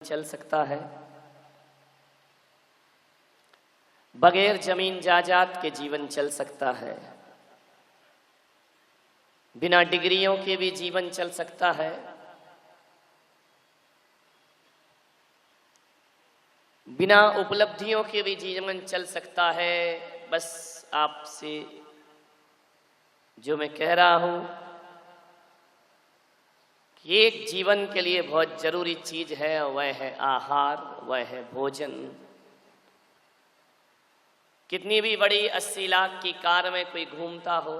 चल सकता है। बगैर जमीन जायदाद के जीवन चल सकता है। बिना डिग्रियों के भी जीवन चल सकता है। बिना उपलब्धियों के भी जीवन चल सकता है। बस आपसे जो मैं कह रहा हूं कि एक जीवन के लिए बहुत जरूरी चीज है, वह है आहार, वह है भोजन। कितनी भी बड़ी 80 लाख की कार में कोई घूमता हो,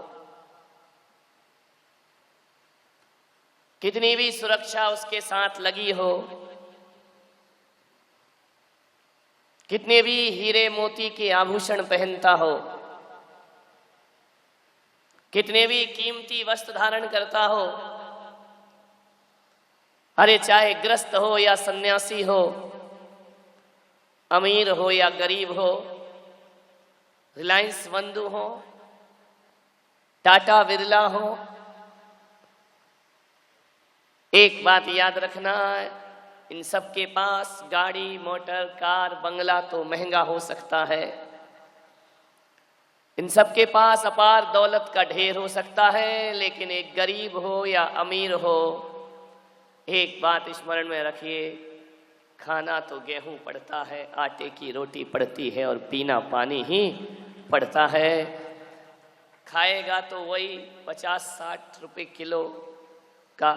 कितनी भी सुरक्षा उसके साथ लगी हो, कितने भी हीरे मोती के आभूषण पहनता हो, कितने भी कीमती वस्त्र धारण करता हो, अरे चाहे ग्रस्त हो या सन्यासी हो, अमीर हो या गरीब हो, रिलायंस बंधु हो, टाटा बिरला हो, एक बात याद रखना, इन सब के पास गाड़ी, मोटर, कार, बंगला तो महंगा हो सकता है। इन सब के पास अपार दौलत का ढेर हो सकता है, लेकिन एक गरीब हो या अमीर हो, एक बात स्मरण में रखिए, खाना तो गेहूं पड़ता है, आटे की रोटी पड़ती है और पीना पानी ही पड़ता है। खाएगा तो वही 50-60 रुपए किलो का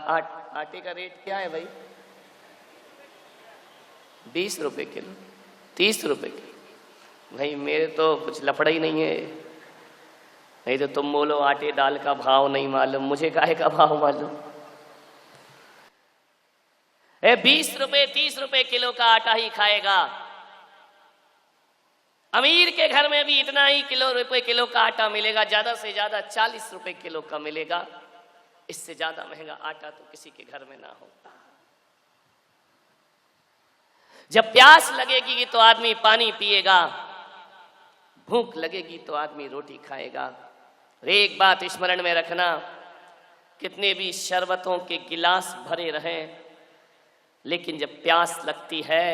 आटे का रेट क्या है भाई? 20 रुपए किलो, 30 रुपए किलो। भाई मेरे तो कुछ लफड़ा ही नहीं है। नहीं तो तुम बोलो आटे दाल का भाव नहीं मालूम, मुझे काहे का भाव मालूम? 20 रुपए 30 रुपए किलो का आटा ही खाएगा। अमीर के घर में भी इतना ही रुपए किलो का आटा मिलेगा, ज्यादा से ज्यादा 40 रुपए किलो का मिलेगा। इससे ज्यादा महंगा आटा तो किसी के घर में ना हो। जब प्यास लगेगी तो आदमी पानी पिएगा, भूख लगेगी तो आदमी रोटी खाएगा। एक बात स्मरण में रखना, कितने भी शरबतों के गिलास भरे रहें, लेकिन जब प्यास लगती है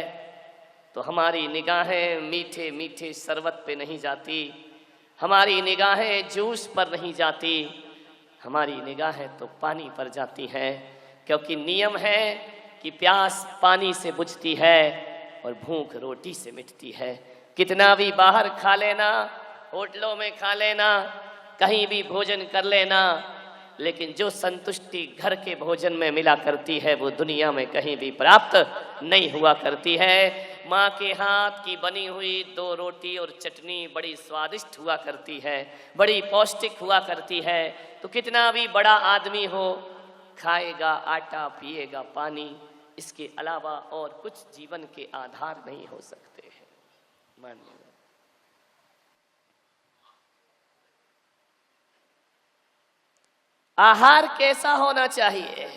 तो हमारी निगाहें मीठे मीठे शरबत पे नहीं जाती, हमारी निगाहें जूस पर नहीं जाती, हमारी निगाहें तो पानी पर जाती हैं। क्योंकि नियम है कि प्यास पानी से बुझती है और भूख रोटी से मिटती है। कितना भी बाहर खा लेना, होटलों में खा लेना, कहीं भी भोजन कर लेना, लेकिन जो संतुष्टि घर के भोजन में मिला करती है वो दुनिया में कहीं भी प्राप्त नहीं हुआ करती है। माँ के हाथ की बनी हुई 2 रोटी और चटनी बड़ी स्वादिष्ट हुआ करती है, बड़ी पौष्टिक हुआ करती है। तो कितना भी बड़ा आदमी हो, खाएगा आटा, पिएगा पानी, इसके अलावा और कुछ जीवन के आधार नहीं हो सकते हैं। मानिए आहार कैसा होना चाहिए?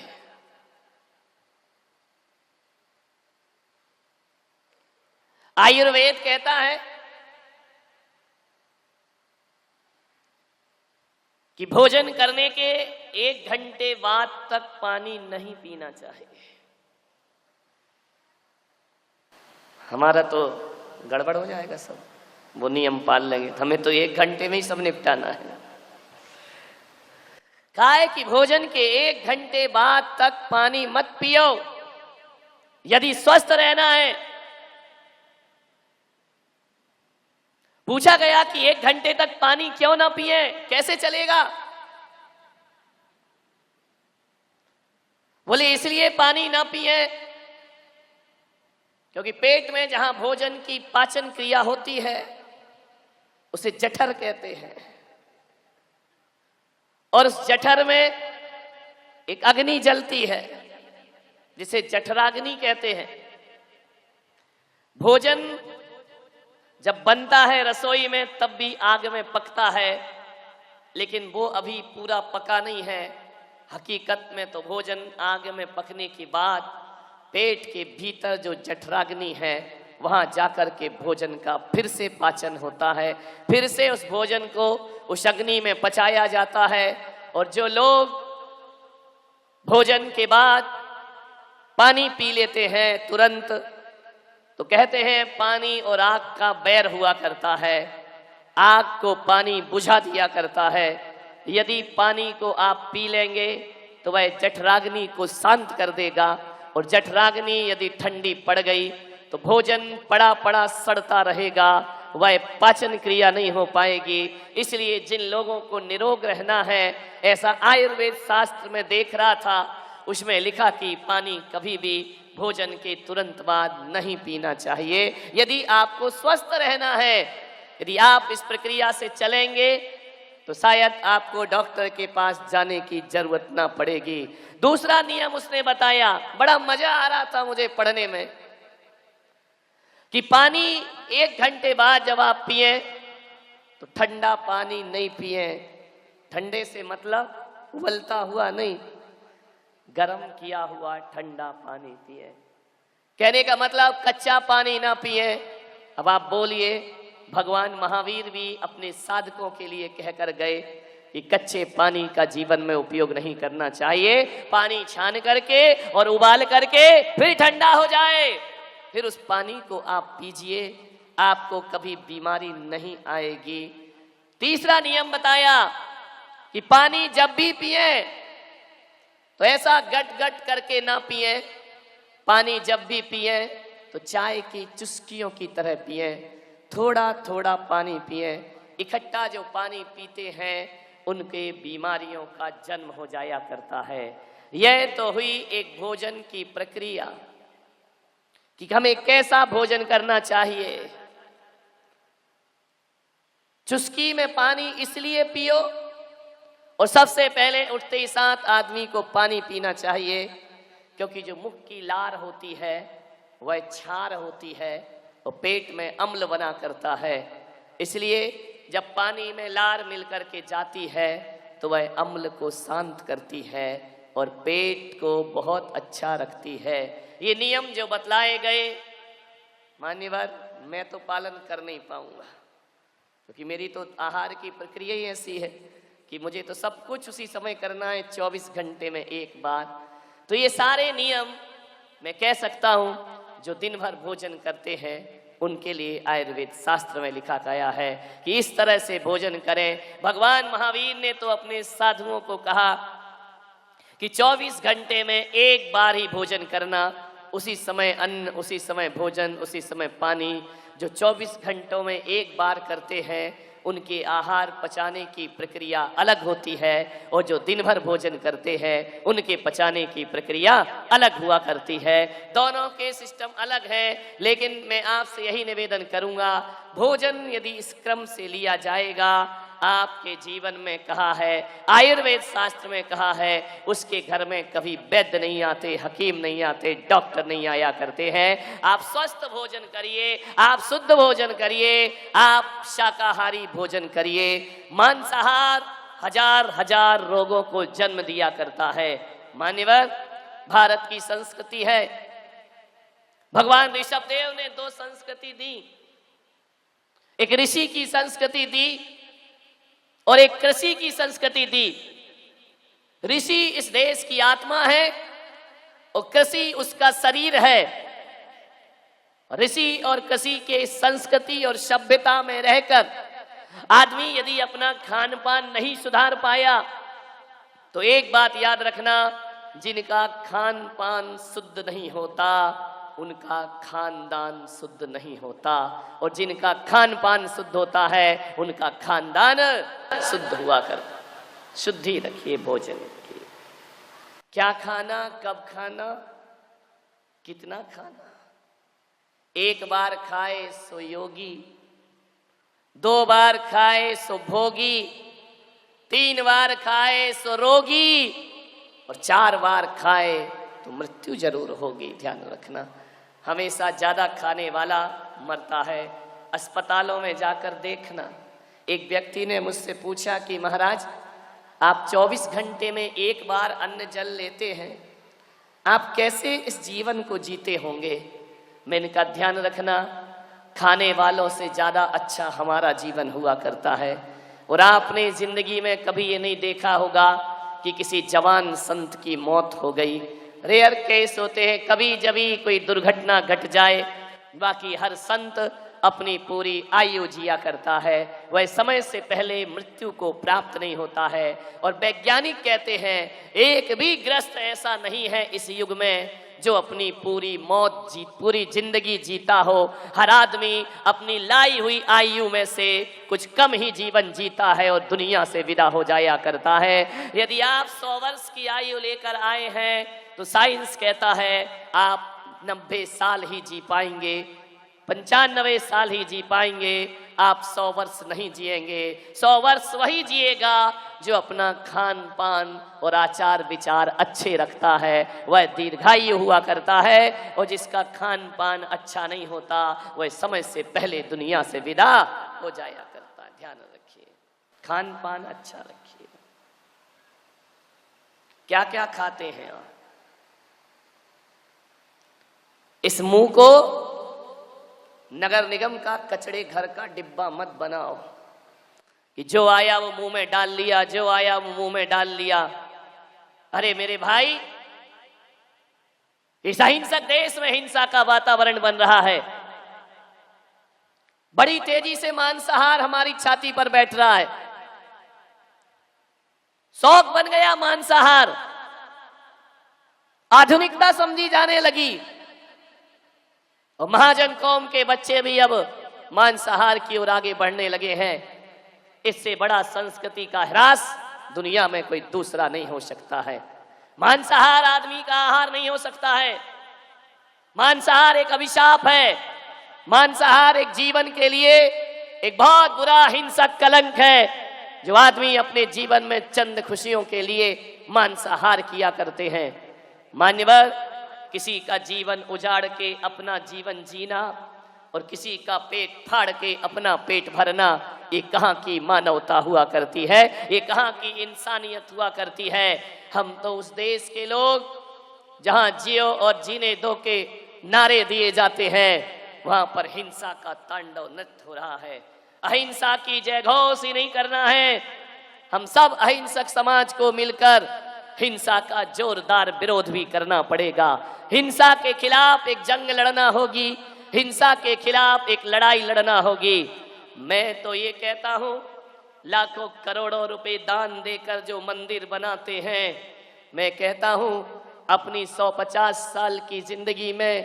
आयुर्वेद कहता है कि भोजन करने के 1 घंटे बाद तक पानी नहीं पीना चाहिए। हमारा तो गड़बड़ हो जाएगा सब, वो नियम पाल लेंगे, हमें तो 1 घंटे में ही सब निपटाना है। कहा है कि भोजन के 1 घंटे बाद तक पानी मत पियो यदि स्वस्थ रहना है। पूछा गया कि 1 घंटे तक पानी क्यों ना पिए, कैसे चलेगा? बोले इसलिए पानी ना पिए क्योंकि पेट में जहां भोजन की पाचन क्रिया होती है उसे जठर कहते हैं, और उस जठर में एक अग्नि जलती है जिसे जठराग्नि कहते हैं। भोजन जब बनता है रसोई में तब भी आग में पकता है, लेकिन वो अभी पूरा पका नहीं है। हकीकत में तो भोजन आग में पकने के बाद पेट के भीतर जो जठराग्नि है वहां जाकर के भोजन का फिर से पाचन होता है, फिर से उस भोजन को उस अग्नि में पचाया जाता है। और जो लोग भोजन के बाद पानी पी लेते हैं तुरंत, तो कहते हैं पानी और आग का बैर हुआ करता है, आग को पानी बुझा दिया करता है। यदि पानी को आप पी लेंगे तो वह जठराग्नि को शांत कर देगा, और जठराग्नि यदि ठंडी पड़ गई तो भोजन पड़ा पड़ा सड़ता रहेगा, वह पाचन क्रिया नहीं हो पाएगी। इसलिए जिन लोगों को निरोग रहना है, ऐसा आयुर्वेद शास्त्र में देख रहा था, उसमें लिखा कि पानी कभी भी भोजन के तुरंत बाद नहीं पीना चाहिए। यदि आपको स्वस्थ रहना है, यदि आप इस प्रक्रिया से चलेंगे तो शायद आपको डॉक्टर के पास जाने की जरूरत ना पड़ेगी। दूसरा नियम उसने बताया, बड़ा मजा आ रहा था मुझे पढ़ने में, कि पानी 1 घंटे बाद जब आप पिए तो ठंडा पानी नहीं पिए। ठंडे से मतलब उबलता हुआ नहीं, गर्म किया हुआ ठंडा पानी पिए। कहने का मतलब कच्चा पानी ना पिए। अब आप बोलिए, भगवान महावीर भी अपने साधकों के लिए कहकर गए कि कच्चे पानी का जीवन में उपयोग नहीं करना चाहिए। पानी छान करके और उबाल करके फिर ठंडा हो जाए, फिर उस पानी को आप पीजिए, आपको कभी बीमारी नहीं आएगी। तीसरा नियम बताया कि पानी जब भी पिए तो ऐसा गट गट करके ना पिए। पानी जब भी पिए तो चाय की चुस्कियों की तरह पिए, थोड़ा थोड़ा पानी पिए। इकट्ठा जो पानी पीते हैं उनके बीमारियों का जन्म हो जाया करता है। यह तो हुई एक भोजन की प्रक्रिया कि हमें कैसा भोजन करना चाहिए। चुस्की में पानी इसलिए पियो, और सबसे पहले उठते ही साथ आदमी को पानी पीना चाहिए, क्योंकि जो मुख की लार होती है वह क्षार होती है और पेट में अम्ल बना करता है। इसलिए जब पानी में लार मिलकर के जाती है तो वह अम्ल को शांत करती है और पेट को बहुत अच्छा रखती है। ये नियम जो बतलाए गए, मान्यवर, मैं तो पालन कर नहीं पाऊंगा, क्योंकि मेरी तो आहार की प्रक्रिया ही ऐसी है कि मुझे तो सब कुछ उसी समय करना है, 24 घंटे में एक बार। तो ये सारे नियम मैं कह सकता हूँ जो दिन भर भोजन करते हैं उनके लिए आयुर्वेद शास्त्र में लिखा गया है कि इस तरह से भोजन करें। भगवान महावीर ने तो अपने साधुओं को कहा कि 24 घंटे में एक बार ही भोजन करना, उसी समय अन्न, उसी समय भोजन, उसी समय पानी। जो 24 घंटों में एक बार करते हैं उनके आहार पचाने की प्रक्रिया अलग होती है, और जो दिन भर भोजन करते हैं उनके पचाने की प्रक्रिया अलग हुआ करती है। दोनों के सिस्टम अलग है, लेकिन मैं आपसे यही निवेदन करूंगा, भोजन यदि इस क्रम से लिया जाएगा, आपके जीवन में कहा है, आयुर्वेद शास्त्र में कहा है, उसके घर में कभी वैद्य नहीं आते, हकीम नहीं आते, डॉक्टर नहीं आया करते हैं। आप स्वस्थ भोजन करिए, आप शुद्ध भोजन करिए, आप शाकाहारी भोजन करिए। मांसाहार हजार हजार रोगों को जन्म दिया करता है। मान्यवर, भारत की संस्कृति है, भगवान ऋषभदेव ने 2 संस्कृति दी, एक ऋषि की संस्कृति दी और एक कृषि की संस्कृति दी। ऋषि इस देश की आत्मा है और कृषि उसका शरीर है। ऋषि और कृषि के संस्कृति और सभ्यता में रहकर आदमी यदि अपना खान पान नहीं सुधार पाया तो एक बात याद रखना, जिनका खान पान शुद्ध नहीं होता उनका खानदान शुद्ध नहीं होता, और जिनका खान पान शुद्ध होता है उनका खानदान शुद्ध हुआ करता। शुद्धि रखिए भोजन की। क्या खाना, कब खाना, कितना खाना। एक बार खाए सो योगी, 2 बार खाए सो भोगी, 3 बार खाए सो रोगी, और 4 बार खाए तो मृत्यु जरूर होगी। ध्यान रखना, हमेशा ज्यादा खाने वाला मरता है। अस्पतालों में जाकर देखना। एक व्यक्ति ने मुझसे पूछा कि महाराज, आप 24 घंटे में एक बार अन्न जल लेते हैं, आप कैसे इस जीवन को जीते होंगे। मैंने कहा, ध्यान रखना, खाने वालों से ज्यादा अच्छा हमारा जीवन हुआ करता है। और आपने जिंदगी में कभी ये नहीं देखा होगा कि किसी जवान संत की मौत हो गई, रेयर केस होते हैं, कभी जभी कोई दुर्घटना घट जाए, बाकी हर संत अपनी पूरी आयु जिया करता है, वह समय से पहले मृत्यु को प्राप्त नहीं होता है। और वैज्ञानिक कहते हैं एक भी ग्रस्त ऐसा नहीं है इस युग में जो अपनी पूरी जिंदगी जीता हो। हर आदमी अपनी लाई हुई आयु में से कुछ कम ही जीवन जीता है और दुनिया से विदा हो जाया करता है। यदि आप 100 वर्ष की आयु लेकर आए हैं तो साइंस कहता है आप 90 साल ही जी पाएंगे, 95 साल ही जी पाएंगे, आप 100 वर्ष नहीं जिएंगे। 100 वर्ष वही जिएगा जो अपना खान पान और आचार विचार अच्छे रखता है, वह दीर्घायु हुआ करता है। और जिसका खान पान अच्छा नहीं होता वह समय से पहले दुनिया से विदा हो जाया करता है। ध्यान रखिए, खान पान अच्छा रखिए। क्या क्या खाते हैं आप? इस मुंह को नगर निगम का कचड़े घर का डिब्बा मत बनाओ कि जो आया वो मुंह में डाल लिया, जो आया वो मुंह में डाल लिया। अरे मेरे भाई, इस अहिंसक देश में हिंसा का वातावरण बन रहा है। बड़ी तेजी से मांसाहार हमारी छाती पर बैठ रहा है, शौक बन गया मांसाहार, आधुनिकता समझी जाने लगी और महाजन कौम के बच्चे भी अब मांसाहार की ओर आगे बढ़ने लगे हैं। इससे बड़ा संस्कृति का ह्रास दुनिया में कोई दूसरा नहीं हो सकता है। मांसाहार आदमी का आहार नहीं हो सकता है। मांसाहार एक अभिशाप है। मांसाहार एक जीवन के लिए एक बहुत बुरा हिंसक कलंक है जो आदमी अपने जीवन में चंद खुशियों के लिए मांसाहार किया करते हैं। मान्यवर, किसी का जीवन उजाड़ के अपना जीवन जीना और किसी का पेट फाड़ के अपना पेट भरना, ये कहाँ की मानवता हुआ करती है, ये कहाँ की इंसानियत हुआ करती है। हम तो उस देश के लोग जहाँ जियो और जीने दो के नारे दिए जाते हैं, वहां पर हिंसा का तांडव नृत्य हो रहा है। अहिंसा की जयघोष ही नहीं करना है। हम सब अहिंसक समाज को मिलकर हिंसा का जोरदार विरोध भी करना पड़ेगा। हिंसा के खिलाफ एक जंग लड़ना होगी, हिंसा के खिलाफ एक लड़ाई लड़ना होगी। मैं तो ये कहता हूं, लाखों करोड़ों रुपए दान देकर जो मंदिर बनाते हैं, मैं कहता हूं अपनी 150 साल की जिंदगी में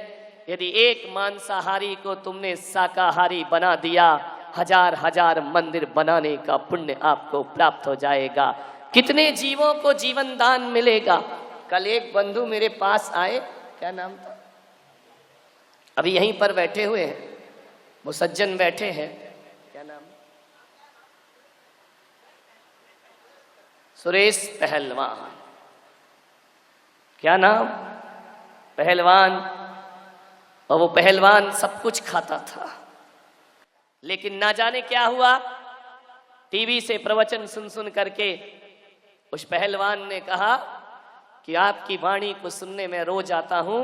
यदि एक मांसाहारी को तुमने शाकाहारी बना दिया, हजार हजार मंदिर बनाने का पुण्य आपको प्राप्त हो जाएगा। कितने जीवों को जीवन दान मिलेगा। कल एक बंधु मेरे पास आए, क्या नाम था, अभी यहीं पर बैठे हुए हैं, वो सज्जन बैठे हैं, क्या नाम, सुरेश पहलवान, क्या नाम, पहलवान। और वो पहलवान सब कुछ खाता था, लेकिन ना जाने क्या हुआ, टीवी से प्रवचन सुन सुन करके उस पहलवान ने कहा कि आपकी वाणी को सुनने में रोज आता हूं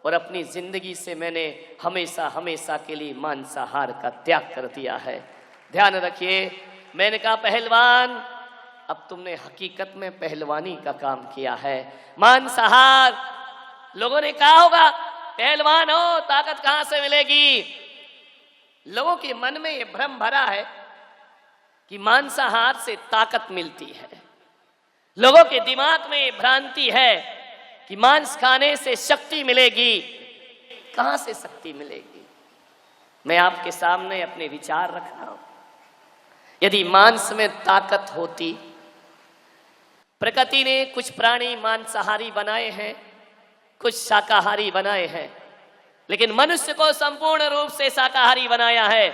और अपनी जिंदगी से मैंने हमेशा हमेशा के लिए मांसाहार का त्याग कर दिया है। ध्यान रखिए, मैंने कहा पहलवान, अब तुमने हकीकत में पहलवानी का काम किया है। मांसाहार, लोगों ने कहा होगा पहलवान हो ताकत कहां से मिलेगी। लोगों के मन में यह भ्रम भरा है कि मांसाहार से ताकत मिलती है। लोगों के दिमाग में भ्रांति है कि मांस खाने से शक्ति मिलेगी। कहां से शक्ति मिलेगी? मैं आपके सामने अपने विचार रख रहा हूं। यदि मांस में ताकत होती, प्रकृति ने कुछ प्राणी मांसाहारी बनाए हैं, कुछ शाकाहारी बनाए हैं, लेकिन मनुष्य को संपूर्ण रूप से शाकाहारी बनाया है।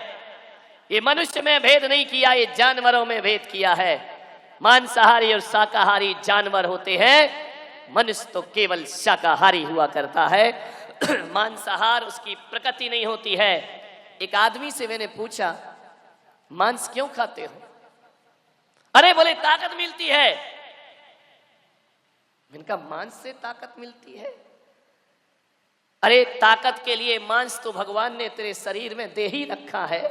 ये मनुष्य में भेद नहीं किया, ये जानवरों में भेद किया है। मांसाहारी और शाकाहारी जानवर होते हैं, मनुष्य तो केवल शाकाहारी हुआ करता है। मांसाहार उसकी प्रकृति नहीं होती है। एक आदमी से मैंने पूछा, मांस क्यों खाते हो? अरे बोले ताकत मिलती है। मैंने कहा मांस से ताकत मिलती है? अरे ताकत के लिए मांस तो भगवान ने तेरे शरीर में दे ही रखा है,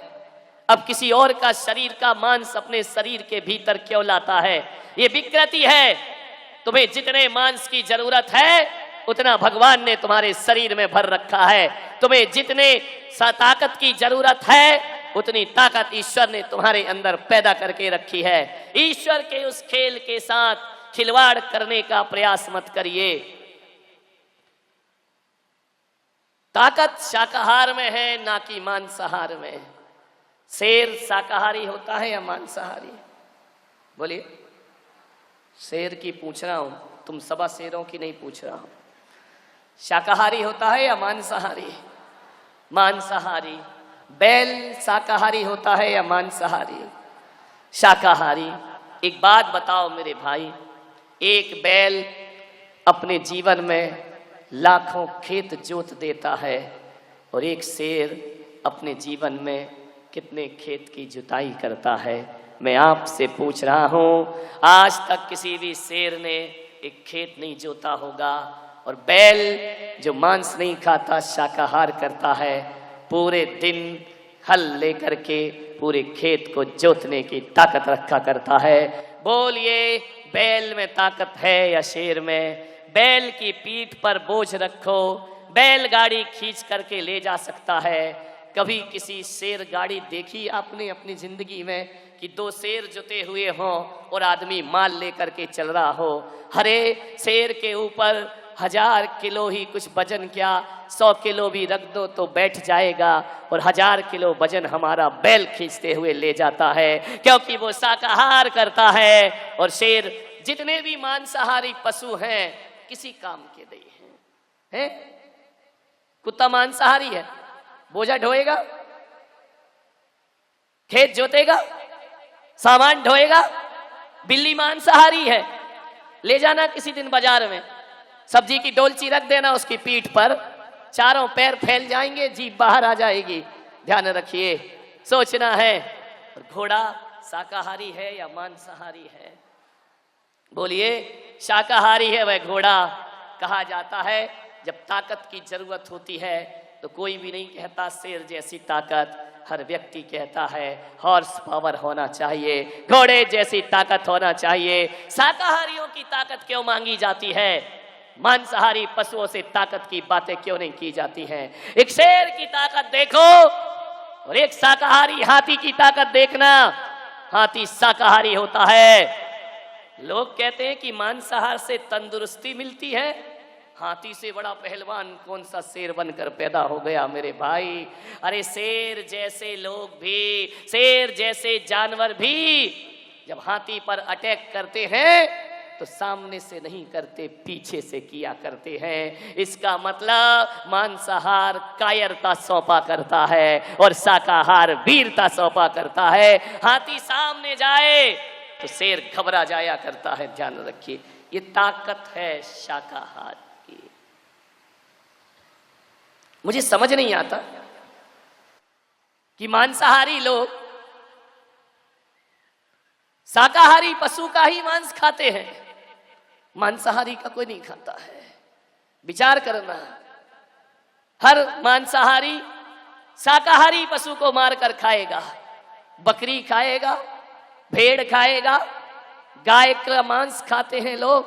अब किसी और का शरीर का मांस अपने शरीर के भीतर क्यों लाता है? ये विकृति है। तुम्हें जितने मांस की जरूरत है उतना भगवान ने तुम्हारे शरीर में भर रखा है। तुम्हें जितने ताकत की जरूरत है उतनी ताकत ईश्वर ने तुम्हारे अंदर पैदा करके रखी है। ईश्वर के उस खेल के साथ खिलवाड़ करने का प्रयास मत करिए। ताकत शाकाहार में है, ना कि मांसाहार में। शेर शाकाहारी होता है या मांसाहारी? बोलिए। शेर की पूछ रहा हूं, तुम सवा शेरों की नहीं पूछ रहा हूं। शाकाहारी होता है या मांसाहारी? मांसाहारी। बैल शाकाहारी होता है या मांसाहारी? शाकाहारी। एक बात बताओ मेरे भाई, एक बैल अपने जीवन में लाखों खेत जोत देता है और एक शेर अपने जीवन में कितने खेत की जुताई करता है? मैं आपसे पूछ रहा हूं, आज तक किसी भी शेर ने एक खेत नहीं जोता होगा। और बैल जो मांस नहीं खाता, शाकाहार करता है, पूरे दिन हल लेकर के पूरे खेत को जोतने की ताकत रखा करता है। बोलिए, बैल में ताकत है या शेर में? बैल की पीठ पर बोझ रखो, बैलगाड़ी खींच करके ले जा सकता है। कभी किसी शेर गाड़ी देखी आपने अपनी जिंदगी में कि दो शेर जुटे हुए हों और आदमी माल लेकर के चल रहा हो? हरे शेर के ऊपर 1000 किलो ही कुछ वजन, क्या 100 किलो भी रख दो तो बैठ जाएगा। और 1000 किलो वजन हमारा बैल खींचते हुए ले जाता है, क्योंकि वो शाकाहार करता है। और शेर, जितने भी मांसाहारी पशु हैं, किसी काम के नहीं हैं। कुत्ता मांसाहारी है, बोझा ढोएगा, खेत जोतेगा, सामान ढोएगा। बिल्ली मांसाहारी है, ले जाना किसी दिन बाजार में, सब्जी की डोलची रख देना उसकी पीठ पर, चारों पैर फैल जाएंगे, जीभ बाहर आ जाएगी। ध्यान रखिए, सोचना है। और घोड़ा शाकाहारी है या मांसाहारी है? बोलिए। शाकाहारी है वह घोड़ा। कहा जाता है जब ताकत की जरूरत होती है तो कोई भी नहीं कहता शेर जैसी ताकत, हर व्यक्ति कहता है हॉर्स पावर होना चाहिए, घोड़े जैसी ताकत होना चाहिए। शाकाहारियों की ताकत क्यों मांगी जाती है? मांसाहारी पशुओं से ताकत की बातें क्यों नहीं की जाती हैं? एक शेर की ताकत देखो और एक शाकाहारी हाथी की ताकत देखना। हाथी शाकाहारी होता है। लोग कहते हैं कि मांसाहार से तंदुरुस्ती मिलती है। हाथी से बड़ा पहलवान कौन सा शेर बनकर पैदा हो गया मेरे भाई? अरे शेर जैसे लोग भी, शेर जैसे जानवर भी जब हाथी पर अटैक करते हैं तो सामने से नहीं करते, पीछे से किया करते हैं। इसका मतलब मांसाहार कायरता सौंपा करता है और शाकाहार वीरता सौंपा करता है। हाथी सामने जाए तो शेर घबरा जाया करता है। ध्यान रखिए, ये ताकत है शाकाहार की। मुझे समझ नहीं आता कि मांसाहारी लोग शाकाहारी पशु का ही मांस खाते हैं, मांसाहारी का कोई नहीं खाता है। विचार करना, हर मांसाहारी शाकाहारी पशु को मारकर खाएगा। बकरी खाएगा, भेड़ खाएगा, गाय का मांस खाते हैं लोग,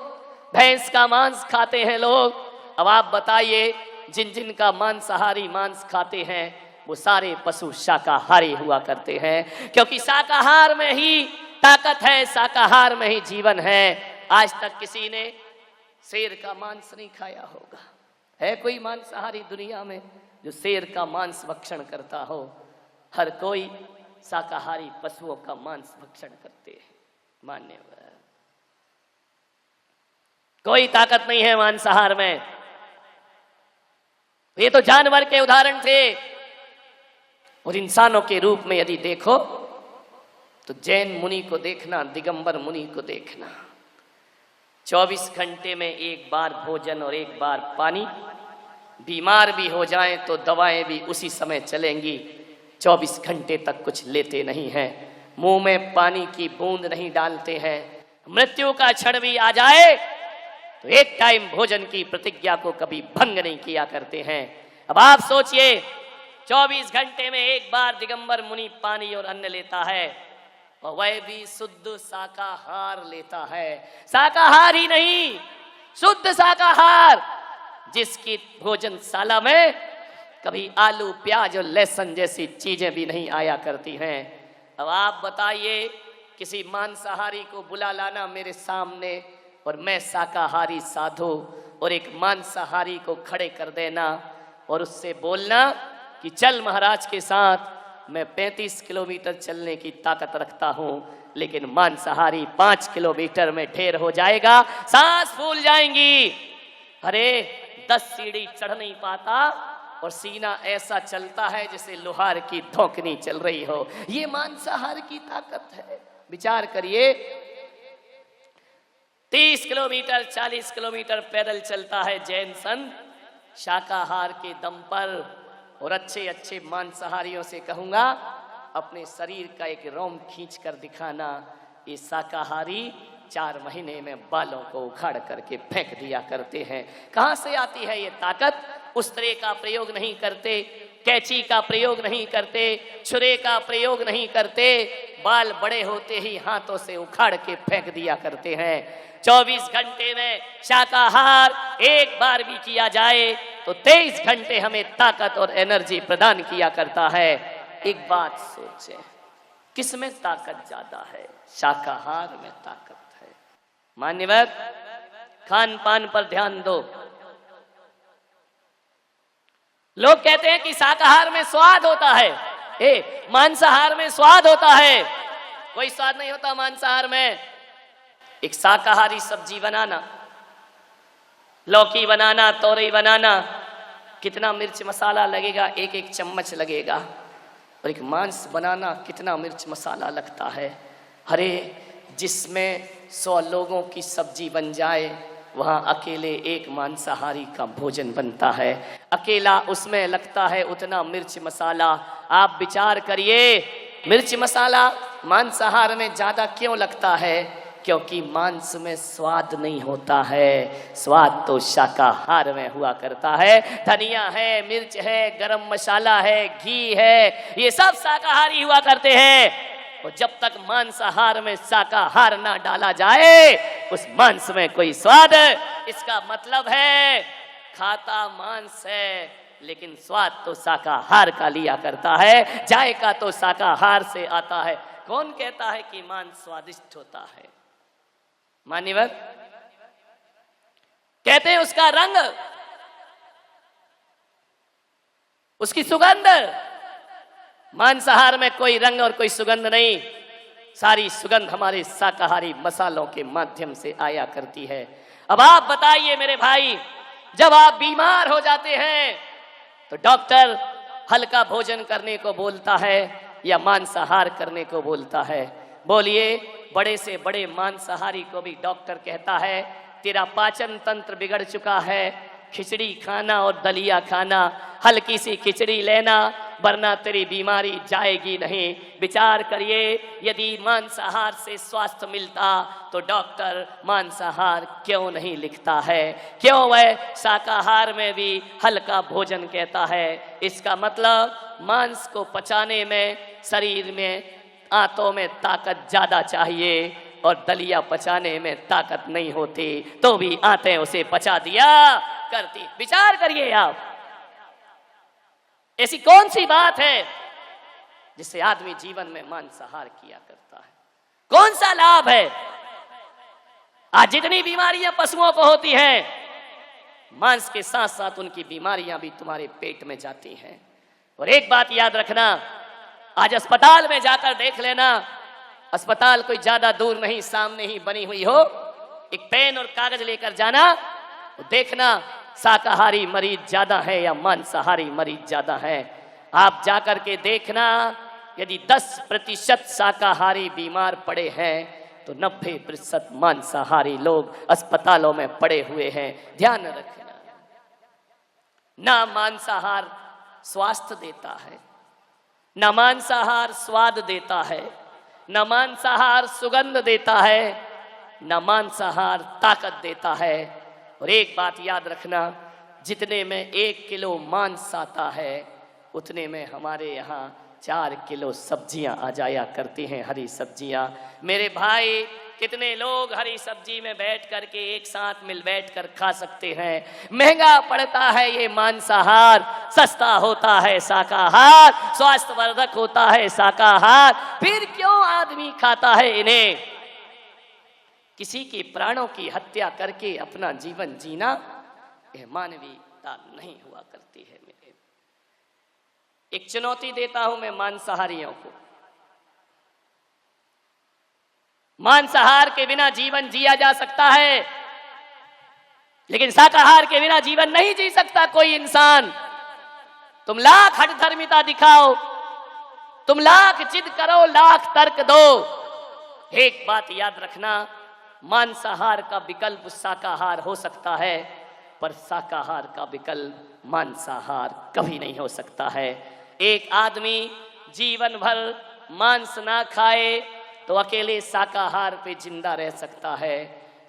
भैंस का मांस खाते हैं लोग। अब आप बताइए, जिन जिन का मांसाहारी मांस खाते हैं वो सारे पशु शाकाहारी हुआ करते हैं, क्योंकि शाकाहार में ही ताकत है, शाकाहार में ही जीवन है। आज तक किसी ने शेर का मांस नहीं खाया होगा। है कोई मांसाहारी दुनिया में जो शेर का मांस भक्षण करता हो? हर कोई शाकाहारी पशुओं का मांस भक्षण करते हैं। मान्यवर, कोई ताकत नहीं है मांसाहार में। ये तो जानवर के उदाहरण थे। और इंसानों के रूप में यदि देखो तो जैन मुनि को देखना, दिगंबर मुनि को देखना। 24 घंटे में एक बार भोजन और एक बार पानी। बीमार भी हो जाएं तो दवाएं भी उसी समय चलेंगी। 24 घंटे तक कुछ लेते नहीं हैं, मुंह में पानी की बूंद नहीं डालते हैं। मृत्यु का क्षण भी आ जाए तो एक टाइम भोजन की प्रतिज्ञा को कभी भंग नहीं किया करते हैं। अब आप सोचिए, 24 घंटे में एक बार दिगंबर मुनि पानी और अन्न लेता है, और वह भी शुद्ध शाकाहार लेता है। शाकाहार ही नहीं, शुद्ध शाकाहार। जिसकी भोजनशाला में कभी आलू प्याज और लहसुन जैसी चीजें भी नहीं आया करती हैं। अब आप बताइए, किसी मांसाहारी को बुला लाना मेरे सामने और मैं शाकाहारी साधु, और एक मांसाहारी को खड़े कर देना और उससे बोलना कि चल महाराज के साथ, मैं 35 किलोमीटर चलने की ताकत रखता हूं, लेकिन मांसाहारी 5 किलोमीटर में ढेर हो जाएगा, सांस फूल जाएंगी। अरे 10 सीढ़ी चढ़ नहीं पाता और सीना ऐसा चलता है जैसे लोहार की धौंकनी चल रही हो। ये मांसाहार की ताकत है। विचार करिए, 30 किलोमीटर 40 किलोमीटर पैदल चलता है जैन संत शाकाहार के दम पर, और अच्छे अच्छे मांसाहारियों से कहूंगा अपने शरीर का एक रोम खींच कर दिखाना। ये शाकाहारी 4 महीने में बालों को उखाड़ करके फेंक दिया करते हैं। कहां से आती है ये ताकत? उस्तरे का प्रयोग नहीं करते, कैंची का प्रयोग नहीं करते, छुरे का प्रयोग नहीं करते, बाल बड़े होते ही हाथों से उखाड़ के फेंक दिया करते हैं। 24 घंटे में शाकाहार एक बार भी किया जाए तो 23 घंटे हमें ताकत और एनर्जी प्रदान किया करता है। एक बात सोचें, किस में ताकत ज्यादा है? शाकाहार में ताकत है। मान्यवर, खान पान पर ध्यान दो। लोग कहते हैं कि शाकाहार में स्वाद होता है, मांसाहार में स्वाद होता है। कोई स्वाद नहीं होता मांसाहार में। एक शाकाहारी सब्जी बनाना, लौकी बनाना, तोरई बनाना, कितना मिर्च मसाला लगेगा, एक एक चम्मच लगेगा। और एक मांस बनाना कितना मिर्च मसाला लगता है। अरे जिसमें 100 लोगों की सब्जी बन जाए, वहाँ अकेले एक मांसाहारी का भोजन बनता है। अकेला उसमें लगता है उतना मिर्च मसाला। आप विचार करिए, मिर्च मसाला मांसाहार में ज्यादा क्यों लगता है? क्योंकि मांस में स्वाद नहीं होता है, स्वाद तो शाकाहार में हुआ करता है। धनिया है, मिर्च है, गरम मसाला है, घी है, ये सब शाकाहारी हुआ करते हैं। और जब तक मांसाहार में शाकाहार ना डाला जाए, उस मांस में कोई स्वाद, इसका मतलब है खाता मांस है लेकिन स्वाद तो शाकाहार का लिया करता है, जायका तो शाकाहार से आता है। कौन कहता है कि मांस स्वादिष्ट होता है? मान्यवर कहते हैं उसका रंग, उसकी सुगंध। मांसाहार में कोई रंग और कोई सुगंध नहीं, सारी सुगंध हमारे शाकाहारी मसालों के माध्यम से आया करती है। अब आप बताइए मेरे भाई, जब आप बीमार हो जाते हैं तो डॉक्टर हल्का भोजन करने को बोलता है या मांसाहार करने को बोलता है? बोलिए, बड़े से बड़े मांसाहारी को भी डॉक्टर कहता है तेरा पाचन तंत्र बिगड़ चुका है, खिचड़ी खाना और दलिया खाना, हल्की सी खिचड़ी लेना, वरना तेरी बीमारी जाएगी नहीं। विचार करिए, यदि मांसाहार से स्वास्थ्य मिलता तो डॉक्टर मांसाहार क्यों नहीं लिखता है? क्यों वह शाकाहार में भी हल्का भोजन कहता है? इसका मतलब मांस को पचाने में शरीर में आंतों में ताकत ज्यादा चाहिए और दलिया पचाने में ताकत नहीं होती, तो भी आंतें उसे पचा दिया करती। विचार करिए आप, ऐसी कौन सी बात है जिससे आदमी जीवन में मांसाहार किया करता है? कौन सा लाभ है? आज जितनी बीमारियां पशुओं को होती हैं, मांस के साथ साथ उनकी बीमारियां भी तुम्हारे पेट में जाती हैं। और एक बात याद रखना, आज अस्पताल में जाकर देख लेना, अस्पताल कोई ज्यादा दूर नहीं, सामने ही बनी हुई हो, एक पेन और कागज लेकर जाना, तो देखना शाकाहारी मरीज ज्यादा है या मांसाहारी मरीज ज्यादा है। आप जाकर के देखना, यदि 10% शाकाहारी बीमार पड़े हैं तो 90% मांसाहारी लोग अस्पतालों में पड़े हुए हैं। ध्यान रखना, ना मांसाहार स्वास्थ्य देता है, न मांसाहार स्वाद देता है, न मांसाहार सुगंध देता है, न मांसाहार ताकत देता है। और एक बात याद रखना, जितने में 1 किलो मांस आता है उतने में हमारे यहाँ 4 किलो सब्जियां आ जाया करती हैं, हरी सब्जियां। मेरे भाई, कितने लोग हरी सब्जी में बैठ करके एक साथ मिल बैठ कर खा सकते हैं। महंगा पड़ता है ये मांसाहार, सस्ता होता है शाकाहार, स्वास्थ्यवर्धक होता है शाकाहार, फिर क्यों आदमी खाता है इन्हें? किसी के प्राणों की हत्या करके अपना जीवन जीना यह मानवीयता नहीं हुआ करती है। मेरे एक चुनौती देता हूं मैं मांसाहारियों को। मांसाहार के बिना जीवन जिया जा सकता है, लेकिन शाकाहार के बिना जीवन नहीं जी सकता कोई इंसान। तुम लाख हठधर्मिता दिखाओ, तुम लाख जिद करो, लाख तर्क दो, एक बात याद रखना, मांसाहार का विकल्प शाकाहार हो सकता है, पर शाकाहार का विकल्प मांसाहार कभी नहीं हो सकता है। एक आदमी जीवन भर मांस ना खाए तो अकेले शाकाहार पे जिंदा रह सकता है,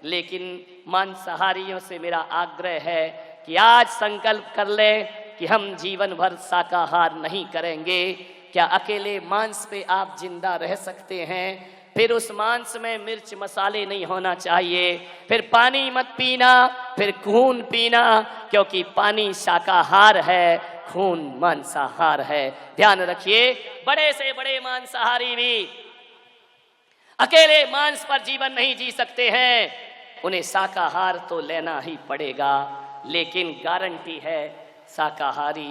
लेकिन मांसाहारियों से मेरा आग्रह है कि आज संकल्प कर ले कि हम जीवन भर शाकाहार नहीं करेंगे। क्या अकेले मांस पे आप जिंदा रह सकते हैं? फिर उस मांस में मिर्च मसाले नहीं होना चाहिए, फिर पानी मत पीना, फिर खून पीना, क्योंकि पानी शाकाहार है, खून मांसाहार है। ध्यान रखिए, बड़े से बड़े मांसाहारी भी अकेले मांस पर जीवन नहीं जी सकते हैं, उन्हें शाकाहार तो लेना ही पड़ेगा, लेकिन गारंटी है शाकाहारी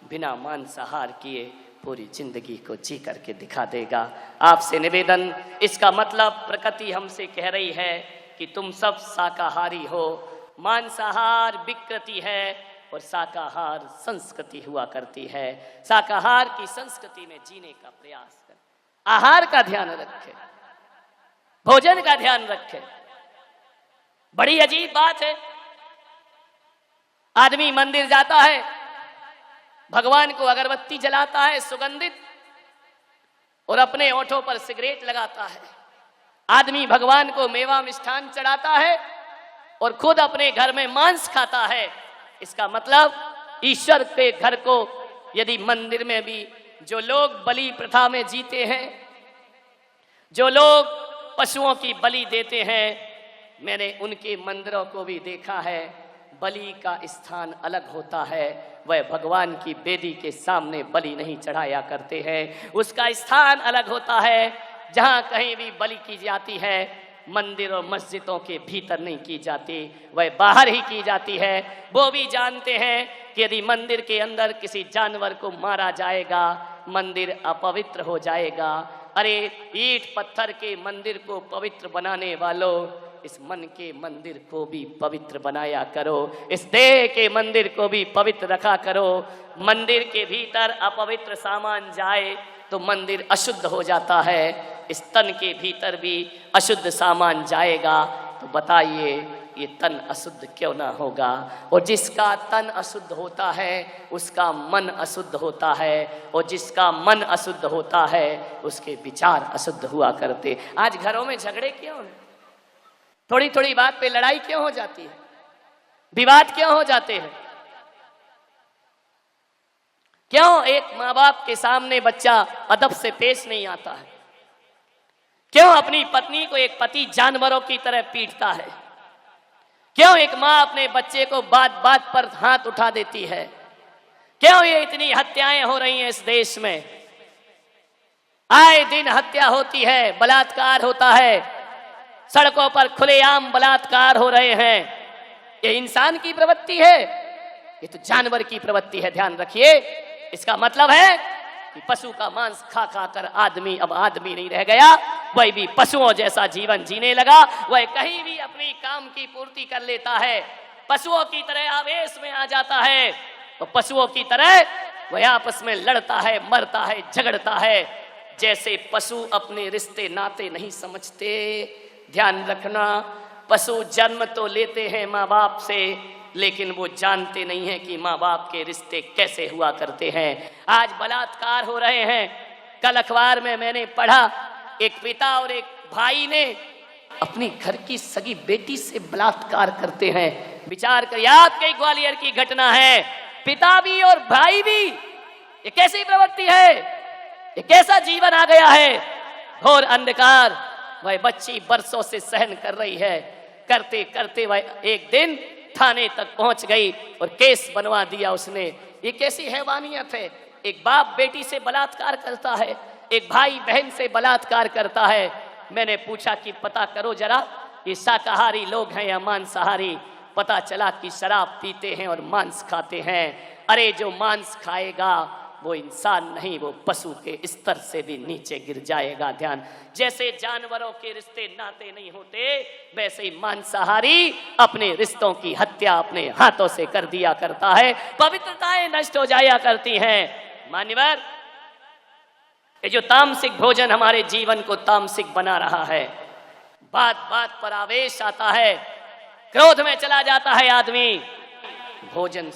बिना मांसाहार किए पूरी जिंदगी को जी करके दिखा देगा। आपसे निवेदन, इसका मतलब प्रकृति हमसे कह रही है कि तुम सब शाकाहारी हो। मांसाहार विकृति है और शाकाहार संस्कृति हुआ करती है। शाकाहार की संस्कृति में जीने का प्रयास करें, आहार का ध्यान रखें, भोजन का ध्यान रखें। बड़ी अजीब बात है, आदमी मंदिर जाता है, भगवान को अगरबत्ती जलाता है सुगंधित, और अपने ओठों पर सिगरेट लगाता है। आदमी भगवान को मेवा मिष्ठान चढ़ाता है और खुद अपने घर में मांस खाता है। इसका मतलब ईश्वर के घर को, यदि मंदिर में भी जो लोग बलि प्रथा में जीते हैं, जो लोग पशुओं की बलि देते हैं, मैंने उनके मंदिरों को भी देखा है, बलि का स्थान अलग होता है। वह भगवान की वेदी के सामने बलि नहीं चढ़ाया करते हैं, उसका स्थान अलग होता है। जहाँ कहीं भी बलि की जाती है, मंदिर और मस्जिदों के भीतर नहीं की जाती, वह बाहर ही की जाती है। वो भी जानते हैं कि यदि मंदिर के अंदर किसी जानवर को मारा जाएगा, मंदिर अपवित्र हो जाएगा। अरे ईंट पत्थर के मंदिर को पवित्र बनाने वालों, इस मन के मंदिर को भी पवित्र बनाया करो, इस देह के मंदिर को भी पवित्र रखा करो। मंदिर के भीतर अपवित्र सामान जाए तो मंदिर अशुद्ध हो जाता है, इस तन के भीतर भी अशुद्ध सामान जाएगा तो बताइए ये तन अशुद्ध क्यों ना होगा? और जिसका तन अशुद्ध होता है उसका मन अशुद्ध होता है, और जिसका मन अशुद्ध होता है उसके विचार अशुद्ध हुआ करते। आज घरों में झगड़े क्यों हैं? थोड़ी थोड़ी बात पे लड़ाई क्यों हो जाती है? विवाद क्यों हो जाते हैं? क्यों एक माँ बाप के सामने बच्चा अदब से पेश नहीं आता है? क्यों अपनी पत्नी को एक पति जानवरों की तरह पीटता है? क्यों एक माँ अपने बच्चे को बात बात पर हाथ उठा देती है? क्यों ये इतनी हत्याएं हो रही हैं इस देश में? आए दिन हत्या होती है, बलात्कार होता है, सड़कों पर खुलेआम बलात्कार हो रहे हैं। ये इंसान की प्रवृत्ति है? ये तो जानवर की प्रवृत्ति है। ध्यान रखिए, इसका मतलब है कि पशु का मांस खा खा कर आदमी अब आदमी नहीं रह गया, वह भी पशुओं जैसा जीवन जीने लगा। वह कहीं भी अपनी काम की पूर्ति कर लेता है, पशुओं की तरह आवेश में आ जाता है, और पशुओं की तरह वह आपस में लड़ता है, मरता है, झगड़ता है। जैसे पशु अपने रिश्ते नाते नहीं समझते। ध्यान रखना, पशु जन्म तो लेते हैं माँ बाप से, लेकिन वो जानते नहीं हैं कि माँ बाप के रिश्ते कैसे हुआ करते हैं। आज बलात्कार हो रहे हैं। कल अखबार में मैंने पढ़ा, एक पिता और एक भाई ने अपनी घर की सगी बेटी से बलात्कार करते हैं। विचार करिए, आपके ग्वालियर की घटना है, पिता भी और भाई भी। ये कैसी प्रवृत्ति है? ये कैसा जीवन आ गया है? घोर अंधकार, वह बच्ची बरसों से सहन कर रही है। करते करते वह एक दिन थाने तक पहुंच गई और केस बनवा दिया उसने। ये कैसी हैवानियत है? एक बाप बेटी से बलात्कार करता है, एक भाई बहन से बलात्कार करता है। मैंने पूछा कि पता करो जरा, ये शाकाहारी लोग हैं या मांसाहारी? पता चला कि शराब पीते हैं और मांस खाते हैं। अरे जो मांस खाएगा वो इंसान नहीं, वो पशु के स्तर से भी नीचे गिर जाएगा। ध्यान, जैसे जानवरों के रिश्ते नाते नहीं होते, वैसे ही मांसाहारी अपने रिश्तों की हत्या अपने हाथों से कर दिया करता है, पवित्रताएं नष्ट हो जाया करती हैं। मान्यवर, ये जो तामसिक भोजन हमारे जीवन को तामसिक बना रहा है, बात बात पर आवेश आता है, क्रोध में चला जाता है आदमी। भोजन